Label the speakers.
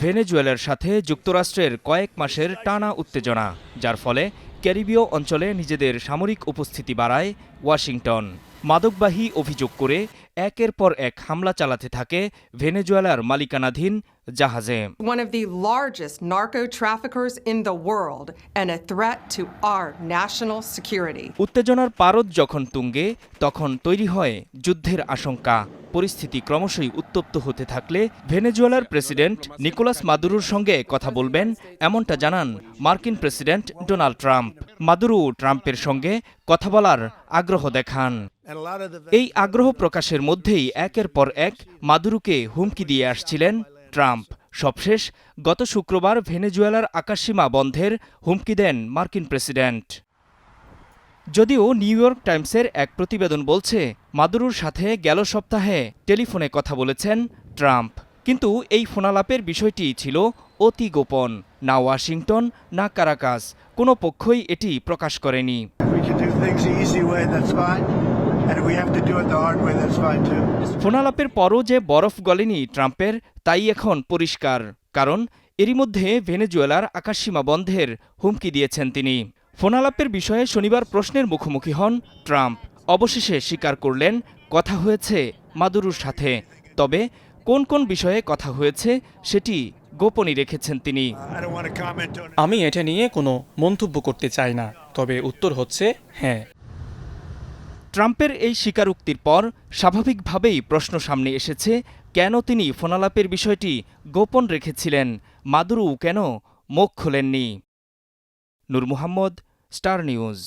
Speaker 1: ভেনেজুয়েলার সাথে যুক্তরাষ্ট্রের কয়েক মাসের টানা উত্তেজনা, যার ফলে ক্যারিবীয় অঞ্চলে নিজেদের সামরিক উপস্থিতি বাড়ায় ওয়াশিংটন। মাদকবাহী অভিযোগ করে একের পর এক হামলা চালাতে থাকে ভেনেজুয়েলার মালিকানাধীন জাহাজে।
Speaker 2: One of the largest narco traffickers in the world and a threat to our national security.
Speaker 1: উত্তেজনার পারদ যখন তুঙ্গে, তখন তৈরি হয় যুদ্ধের আশঙ্কা। পরিস্থিতি ক্রমশই উত্তপ্ত হতে থাকলে ভেনেজুয়েলার প্রেসিডেন্ট নিকোলাস মাদুরোর সঙ্গে কথা বলবেন, এমনটা জানান মার্কিন প্রেসিডেন্ট ডোনাল্ড ট্রাম্প। মাদুরো ট্রাম্পের সঙ্গে কথা বলার আগ্রহ দেখান। এই আগ্রহ প্রকাশের মধ্যেই একের পর এক মাদুরোকে হুমকি দিয়ে আসছিলেন ট্রাম্প। সবশেষ গত শুক্রবার ভেনেজুয়েলার আকাশসীমা বন্ধের হুমকি দেন মার্কিন প্রেসিডেন্ট। যদিও নিউ ইয়র্ক টাইমসের এক প্রতিবেদন বলছে, মাদুরোর সাথে গেল সপ্তাহে টেলিফোনে কথা বলেছেন ট্রাম্প, কিন্তু এই ফোনালাপের বিষয়টি ছিল অতি গোপন। না ওয়াশিংটন না কারাকাস কোনো পক্ষই এটি প্রকাশ করেনি। ফোনালাপের পরও যে বরফ গলেনি ট্রাম্পের, তাই এখন পরিষ্কার। কারণ এরই মধ্যে ভেনেজুয়েলার আকাশসীমা বন্ধের হুমকি দিয়েছেন তিনি। ফোনালাপের বিষয়ে শনিবার প্রশ্নের মুখোমুখি হন ট্রাম্প। অবশেষে স্বীকার করলেন কথা হয়েছে মাদুরোর সাথে। তবে কোন কোন বিষয়ে কথা হয়েছে সেটি গোপনই রেখেছেন তিনি।
Speaker 3: আমি এটা নিয়ে কোনো মন্তব্য করতে চাই না, তবে উত্তর হচ্ছে হ্যাঁ।
Speaker 1: ট্রাম্পের এই স্বীকারোক্তির পর স্বাভাবিকভাবেই প্রশ্ন সামনে এসেছে, কেন তিনি ফোনালাপের বিষয়টি গোপন রেখেছিলেন, মাদুরো কেন মুখ খোলেননি। নূর মোহাম্মদ, স্টার নিউজ।